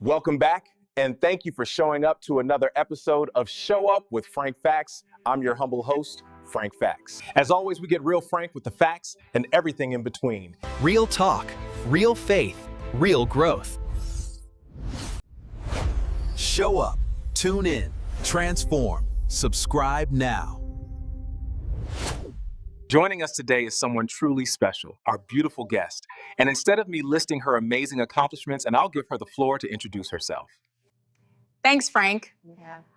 Welcome back, and thank you for showing up to another episode of Show Up with Frank Facts. I'm your humble host, Frank Facts. As always, we get real frank with the facts and everything in between. Real talk, real faith, real growth. Show up, tune in, transform, subscribe now. Joining us today is someone truly special, our beautiful guest. And instead of me listing her amazing accomplishments, and I'll give her the floor to introduce herself. Thanks, Frank.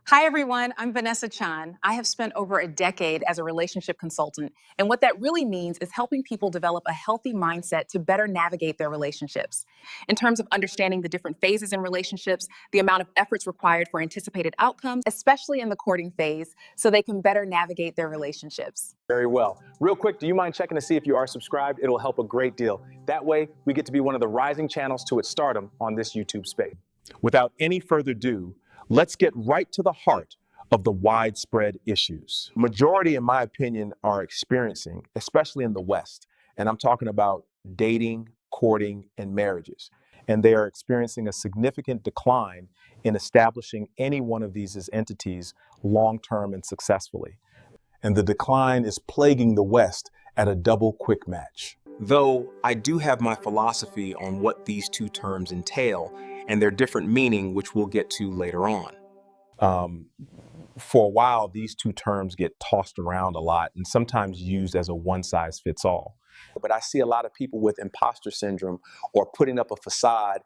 Hi, everyone. I'm Vanessa Chan. I have spent over a decade as a relationship consultant. And what that really means is helping people develop a healthy mindset to better navigate their relationships. In terms of understanding the different phases in relationships, the amount of efforts required for anticipated outcomes, especially in the courting phase, so they can better navigate their relationships. Very well. Real quick, do you mind checking to see if you are subscribed? It'll help a great deal. That way, we get to be one of the rising channels to its stardom on this YouTube space. Without any further ado, let's get right to the heart of the widespread issues. Majority, in my opinion, are experiencing, especially in the West, and I'm talking about dating, courting, and marriages. And they are experiencing a significant decline in establishing any one of these as entities long-term and successfully. And the decline is plaguing the West at a double quick match. Though I do have my philosophy on what these two terms entail and their different meaning, which we'll get to later on. For a while, these two terms get tossed around a lot and sometimes used as a one-size-fits-all. But I see a lot of people with imposter syndrome or putting up a facade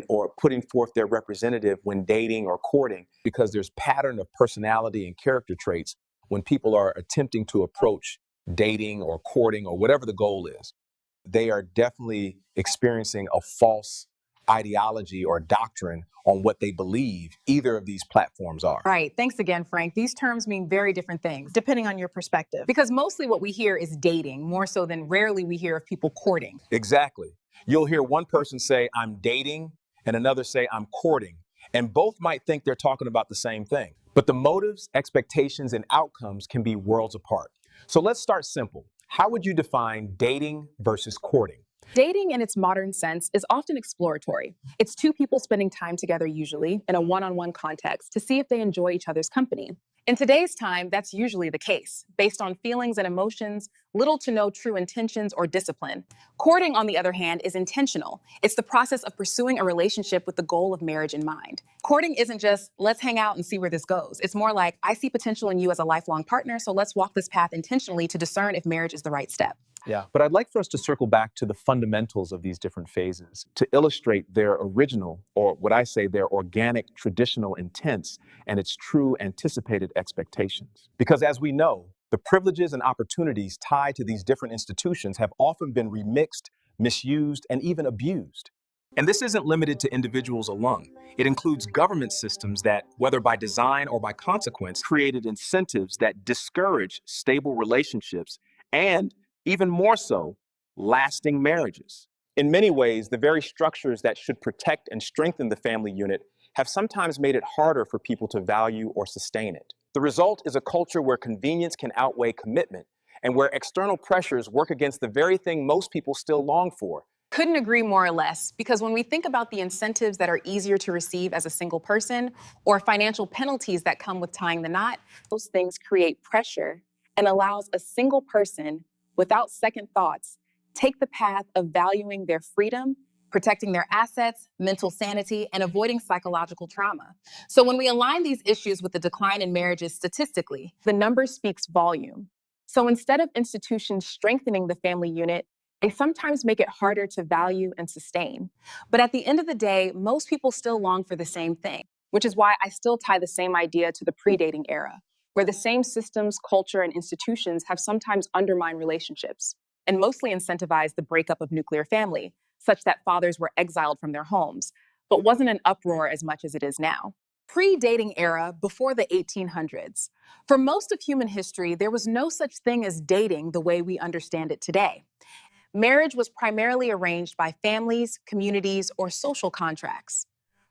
or putting forth their representative when dating or courting because there's pattern of personality and character traits when people are attempting to approach dating or courting or whatever the goal is. They are definitely experiencing a false ideology or doctrine on what they believe either of these platforms are. Right. Thanks again, Frank. These terms mean very different things, depending on your perspective. Because mostly what we hear is dating, more so than rarely we hear of people courting. Exactly. You'll hear one person say, I'm dating, and another say, I'm courting. And both might think they're talking about the same thing. But the motives, expectations, and outcomes can be worlds apart. So let's start simple. How would you define dating versus courting? Dating in its modern sense is often exploratory. It's two people spending time together, usually in a one-on-one context, to see if they enjoy each other's company. In today's time, that's usually the case, based on feelings and emotions, little to no true intentions or discipline. Courting, on the other hand, is intentional. It's the process of pursuing a relationship with the goal of marriage in mind. Courting isn't just, let's hang out and see where this goes. It's more like, I see potential in you as a lifelong partner, so let's walk this path intentionally to discern if marriage is the right step. Yeah, but I'd like for us to circle back to the fundamentals of these different phases to illustrate their original, or what I say, their organic traditional intents and its true anticipated expectations. Because as we know, the privileges and opportunities tied to these different institutions have often been remixed, misused, and even abused. And this isn't limited to individuals alone. It includes government systems that, whether by design or by consequence, created incentives that discourage stable relationships and, even more so, lasting marriages. In many ways, the very structures that should protect and strengthen the family unit have sometimes made it harder for people to value or sustain it. The result is a culture where convenience can outweigh commitment and where external pressures work against the very thing most people still long for. Couldn't agree more or less, because when we think about the incentives that are easier to receive as a single person or financial penalties that come with tying the knot, those things create pressure and allows a single person, without second thoughts, take the path of valuing their freedom, protecting their assets, mental sanity, and avoiding psychological trauma. So when we align these issues with the decline in marriages statistically, the number speaks volume. So instead of institutions strengthening the family unit, they sometimes make it harder to value and sustain. But at the end of the day, most people still long for the same thing, which is why I still tie the same idea to the pre-dating era, where the same systems, culture, and institutions have sometimes undermined relationships and mostly incentivized the breakup of nuclear family, such that fathers were exiled from their homes, but wasn't an uproar as much as it is now. Pre-dating era, before the 1800s. For most of human history, there was no such thing as dating the way we understand it today. Marriage was primarily arranged by families, communities, or social contracts.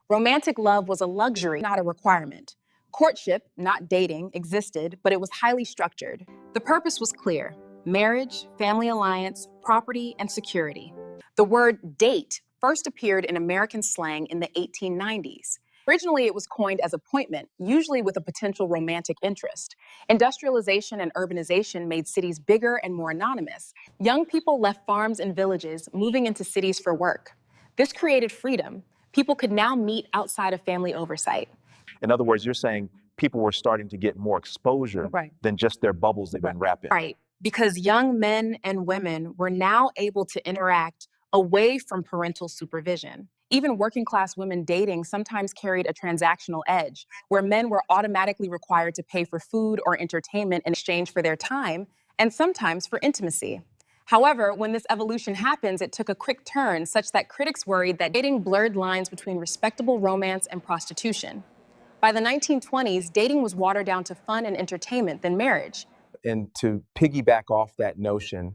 Romantic love was a luxury, not a requirement. Courtship, not dating, existed, but it was highly structured. The purpose was clear: marriage, family alliance, property, and security. The word date first appeared in American slang in the 1890s. Originally, it was coined as appointment, usually with a potential romantic interest. Industrialization and urbanization made cities bigger and more anonymous. Young people left farms and villages, moving into cities for work. This created freedom. People could now meet outside of family oversight. In other words, you're saying people were starting to get more exposure than just their bubbles they've been wrapped in. Right, because young men and women were now able to interact away from parental supervision. Even working class women dating sometimes carried a transactional edge, where men were automatically required to pay for food or entertainment in exchange for their time, and sometimes for intimacy. However, when this evolution happens, it took a quick turn such that critics worried that dating blurred lines between respectable romance and prostitution. By the 1920s, dating was watered down to fun and entertainment than marriage. And to piggyback off that notion,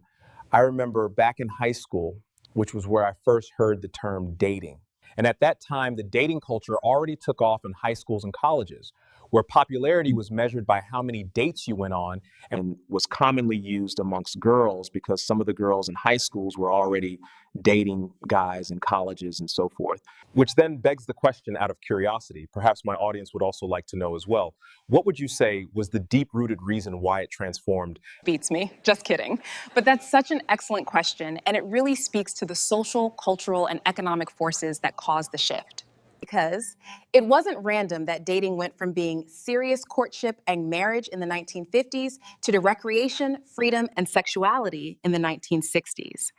I remember back in high school, which was where I first heard the term dating. And at that time, the dating culture already took off in high schools and colleges, where popularity was measured by how many dates you went on and was commonly used amongst girls because some of the girls in high schools were already dating guys in colleges and so forth. Which then begs the question out of curiosity, perhaps my audience would also like to know as well, what would you say was the deep-rooted reason why it transformed? Beats me, just kidding. But that's such an excellent question, and it really speaks to the social, cultural, and economic forces that caused the shift. Because it wasn't random that dating went from being serious courtship and marriage in the 1950s to recreation, freedom, and sexuality in the 1960s.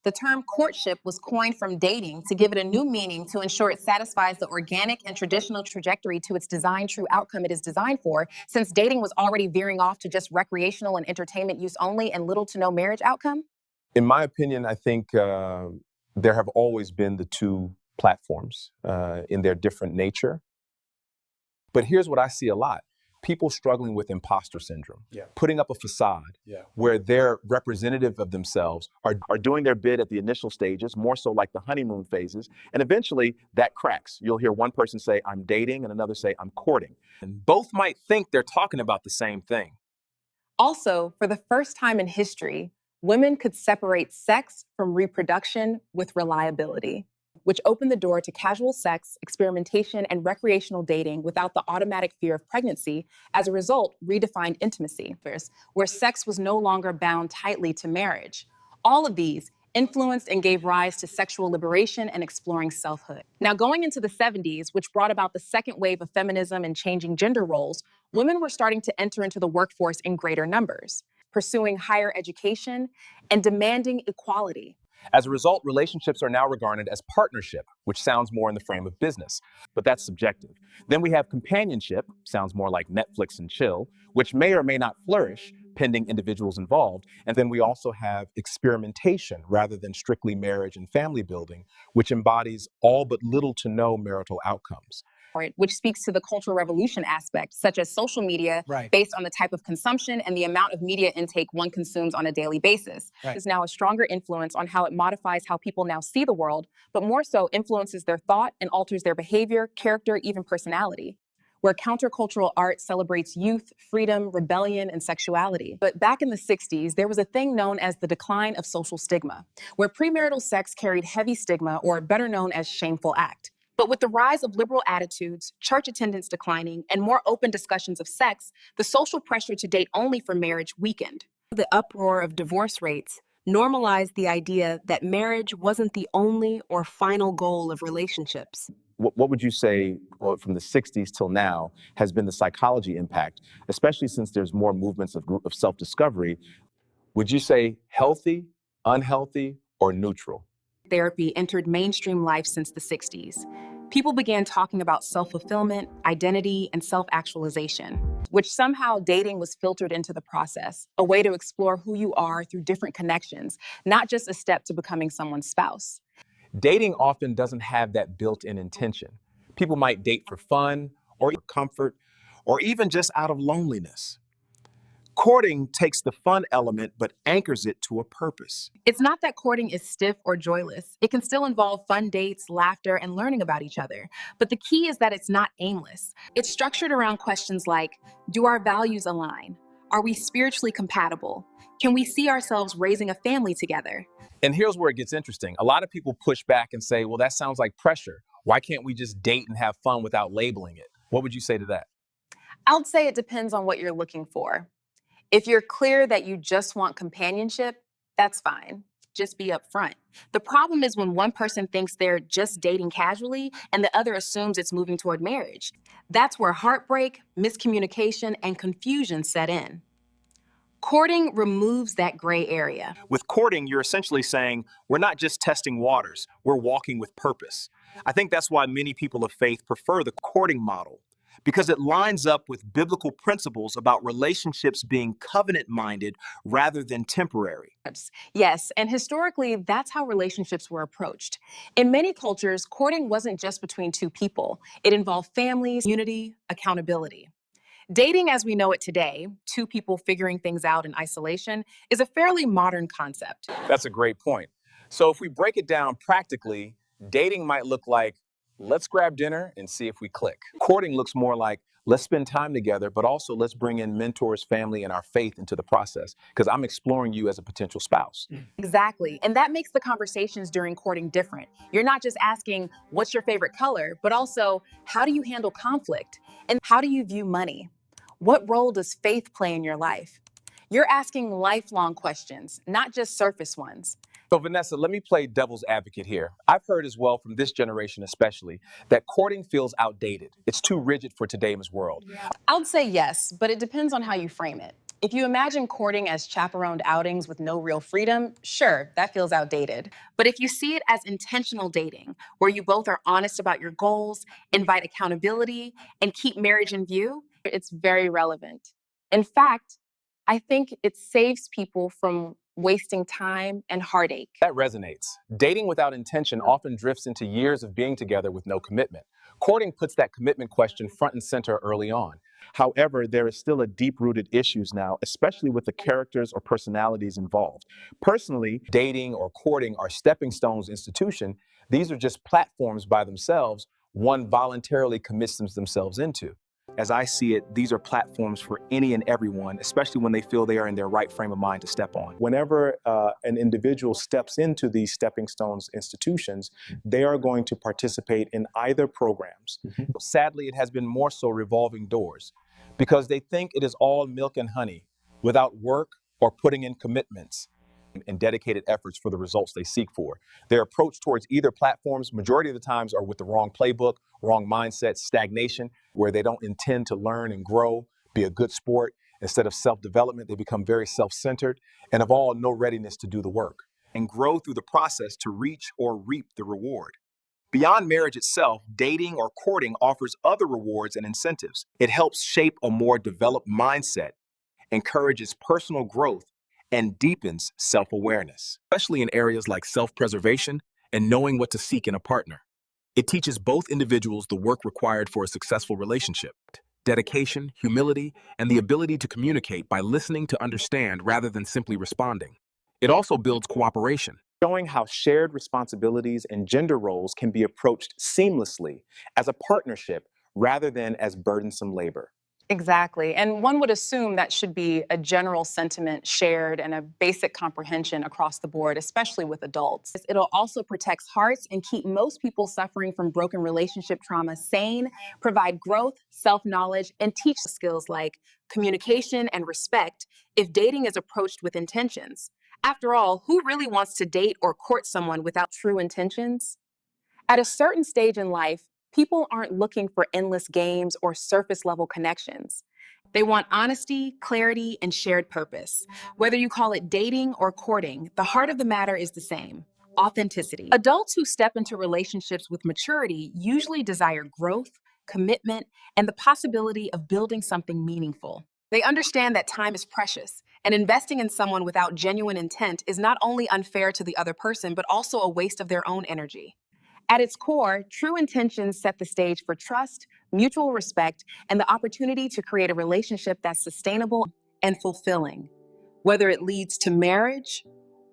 The term courtship was coined from dating to give it a new meaning to ensure it satisfies the organic and traditional trajectory to its designed true outcome it is designed for, since dating was already veering off to just recreational and entertainment use only and little to no marriage outcome. In my opinion, I think there have always been the two platforms in their different nature. But here's what I see a lot. People struggling with imposter syndrome, putting up a facade where they're representative of themselves, are doing their bid at the initial stages, more so like the honeymoon phases, and eventually that cracks. You'll hear one person say, I'm dating, and another say, I'm courting. And both might think they're talking about the same thing. Also, for the first time in history, women could separate sex from reproduction with reliability, which opened the door to casual sex, experimentation, and recreational dating without the automatic fear of pregnancy. As a result, redefined intimacy, where sex was no longer bound tightly to marriage. All of these influenced and gave rise to sexual liberation and exploring selfhood. Now, going into the 70s, which brought about the second wave of feminism and changing gender roles, women were starting to enter into the workforce in greater numbers, pursuing higher education and demanding equality. As a result, relationships are now regarded as partnership, which sounds more in the frame of business, but that's subjective. Then we have companionship, sounds more like Netflix and chill, which may or may not flourish, pending individuals involved. And then we also have experimentation rather than strictly marriage and family building, which embodies all but little to no marital outcomes. Which speaks to the cultural revolution aspect, such as social media, based on the type of consumption and the amount of media intake one consumes on a daily basis. Is now a stronger influence on how it modifies how people now see the world, but more so influences their thought and alters their behavior, character, even personality. Where countercultural art celebrates youth, freedom, rebellion, and sexuality. But back in the 60s, there was a thing known as the decline of social stigma, where premarital sex carried heavy stigma, or better known as shameful act. But with the rise of liberal attitudes, church attendance declining, and more open discussions of sex, the social pressure to date only for marriage weakened. The uproar of divorce rates normalized the idea that marriage wasn't the only or final goal of relationships. What would you say, well, from the 60s till now, has been the psychology impact, especially since there's more movements of self-discovery? Would you say healthy, unhealthy, or neutral? Therapy entered mainstream life since the 60s. People began talking about self-fulfillment, identity, and self-actualization, which somehow dating was filtered into the process, a way to explore who you are through different connections, not just a step to becoming someone's spouse. Dating often doesn't have that built-in intention. People might date for fun, or comfort, or even just out of loneliness. Courting takes the fun element but anchors it to a purpose. It's not that courting is stiff or joyless. It can still involve fun dates, laughter, and learning about each other. But the key is that it's not aimless. It's structured around questions like, do our values align? Are we spiritually compatible? Can we see ourselves raising a family together? And here's where it gets interesting. A lot of people push back and say, well, that sounds like pressure. Why can't we just date and have fun without labeling it? What would you say to that? I would say it depends on what you're looking for. If you're clear that you just want companionship, that's fine. Just be upfront. The problem is when one person thinks they're just dating casually and the other assumes it's moving toward marriage. That's where heartbreak, miscommunication, and confusion set in. Courting removes that gray area. With courting, you're essentially saying, we're not just testing waters, we're walking with purpose. I think that's why many people of faith prefer the courting model, because it lines up with biblical principles about relationships being covenant-minded rather than temporary. Yes, and historically, that's how relationships were approached. In many cultures, courting wasn't just between two people. It involved families, unity, accountability. Dating as we know it today, two people figuring things out in isolation, is a fairly modern concept. That's a great point. So if we break it down practically, dating might look like, let's grab dinner and see if we click. Courting looks more like, let's spend time together, but also let's bring in mentors, family, and our faith into the process, because I'm exploring you as a potential spouse. Exactly. And that makes the conversations during courting different. You're not just asking, what's your favorite color, but also, how do you handle conflict? And how do you view money? What role does faith play in your life? You're asking lifelong questions, not just surface ones. So Vanessa, let me play devil's advocate here. I've heard as well from this generation especially that courting feels outdated. It's too rigid for today's world. I would say yes, but it depends on how you frame it. If you imagine courting as chaperoned outings with no real freedom, sure, that feels outdated. But if you see it as intentional dating, where you both are honest about your goals, invite accountability, and keep marriage in view, it's very relevant. In fact, I think it saves people from wasting time and heartache. That resonates. Dating without intention often drifts into years of being together with no commitment. Courting puts that commitment question front and center early on. However, there is still a deep-rooted issues now, especially with the characters or personalities involved. Personally, dating or courting are stepping stones institution. These are just platforms by themselves one voluntarily commits themselves into. As I see it, these are platforms for any and everyone, especially when they feel they are in their right frame of mind to step on. Whenever an individual steps into these stepping stones institutions, they are going to participate in either programs. Sadly, it has been more so revolving doors because they think it is all milk and honey without work or putting in commitments and dedicated efforts for the results they seek for. Their approach towards either platforms, majority of the times, are with the wrong playbook, wrong mindset, stagnation, where they don't intend to learn and grow, be a good sport. Instead of self-development, they become very self-centered, and of all, no readiness to do the work and grow through the process to reach or reap the reward. Beyond marriage itself, dating or courting offers other rewards and incentives. It helps shape a more developed mindset, encourages personal growth, and deepens self-awareness, especially in areas like self-preservation and knowing what to seek in a partner. It teaches both individuals the work required for a successful relationship: dedication, humility, and the ability to communicate by listening to understand rather than simply responding. It also builds cooperation, showing how shared responsibilities and gender roles can be approached seamlessly as a partnership rather than as burdensome labor. Exactly. And one would assume that should be a general sentiment shared and a basic comprehension across the board, especially with adults. It'll also protect hearts and keep most people suffering from broken relationship trauma sane, provide growth, self-knowledge, and teach skills like communication and respect if dating is approached with intentions. After all, who really wants to date or court someone without true intentions? At a certain stage in life, people aren't looking for endless games or surface level connections. They want honesty, clarity, and shared purpose. Whether you call it dating or courting, the heart of the matter is the same: authenticity. Adults who step into relationships with maturity usually desire growth, commitment, and the possibility of building something meaningful. They understand that time is precious, and investing in someone without genuine intent is not only unfair to the other person, but also a waste of their own energy. At its core, true intentions set the stage for trust, mutual respect, and the opportunity to create a relationship that's sustainable and fulfilling, whether it leads to marriage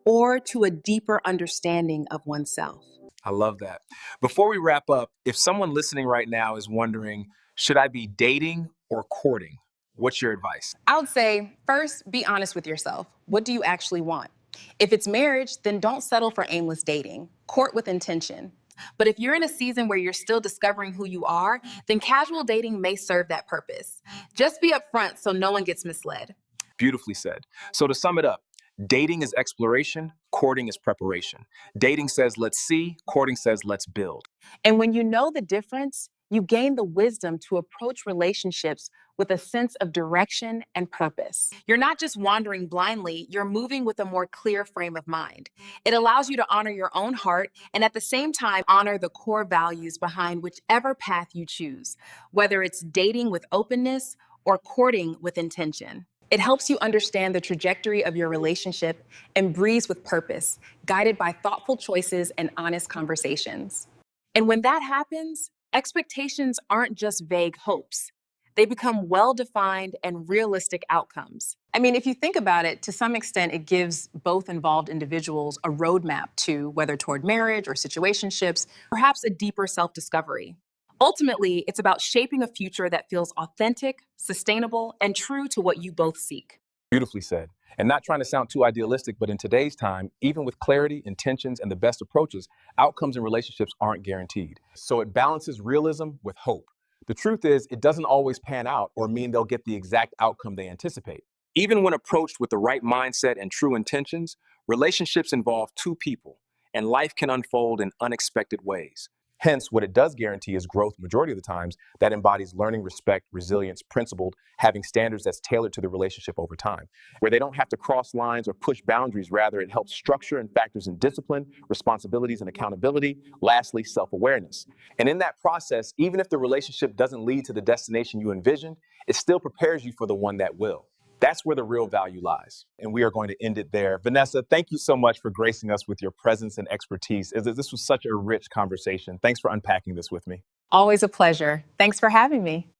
or to a deeper understanding of oneself. I love that. Before we wrap up, if someone listening right now is wondering, should I be dating or courting? What's your advice? I would say, first, be honest with yourself. What do you actually want? If it's marriage, then don't settle for aimless dating. Court with intention. But if you're in a season where you're still discovering who you are, then casual dating may serve that purpose. Just be upfront so no one gets misled. Beautifully said. So to sum it up, dating is exploration, courting is preparation. Dating says, let's see, courting says, let's build. And when you know the difference, you gain the wisdom to approach relationships with a sense of direction and purpose. You're not just wandering blindly, you're moving with a more clear frame of mind. It allows you to honor your own heart and at the same time honor the core values behind whichever path you choose, whether it's dating with openness or courting with intention. It helps you understand the trajectory of your relationship and breathe with purpose, guided by thoughtful choices and honest conversations. And when that happens, expectations aren't just vague hopes. They become well-defined and realistic outcomes. I mean, if you think about it, to some extent, it gives both involved individuals a roadmap to whether toward marriage or situationships, perhaps a deeper self-discovery. Ultimately, it's about shaping a future that feels authentic, sustainable, and true to what you both seek. Beautifully said. And not trying to sound too idealistic, but in today's time, even with clarity, intentions, and the best approaches, outcomes in relationships aren't guaranteed. So it balances realism with hope. The truth is, it doesn't always pan out or mean they'll get the exact outcome they anticipate. Even when approached with the right mindset and true intentions, relationships involve two people, and life can unfold in unexpected ways. Hence, what it does guarantee is growth majority of the times that embodies learning, respect, resilience, principled, having standards that's tailored to the relationship over time, where they don't have to cross lines or push boundaries. Rather, it helps structure and factors in discipline, responsibilities, and accountability. Lastly, self-awareness. And in that process, even if the relationship doesn't lead to the destination you envisioned, it still prepares you for the one that will. That's where the real value lies. And we are going to end it there. Vanessa, thank you so much for gracing us with your presence and expertise. This was such a rich conversation. Thanks for unpacking this with me. Always a pleasure. Thanks for having me.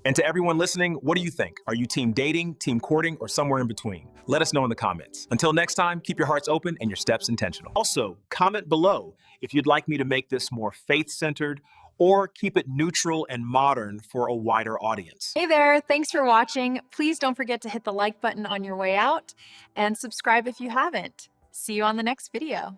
And to everyone listening, what do you think? Are you team dating, team courting, or somewhere in between? Let us know in the comments. Until next time, keep your hearts open and your steps intentional. Also, comment below if you'd like me to make this more faith-centered or keep it neutral and modern for a wider audience. Hey there, thanks for watching. Please don't forget to hit the like button on your way out and subscribe if you haven't. See you on the next video.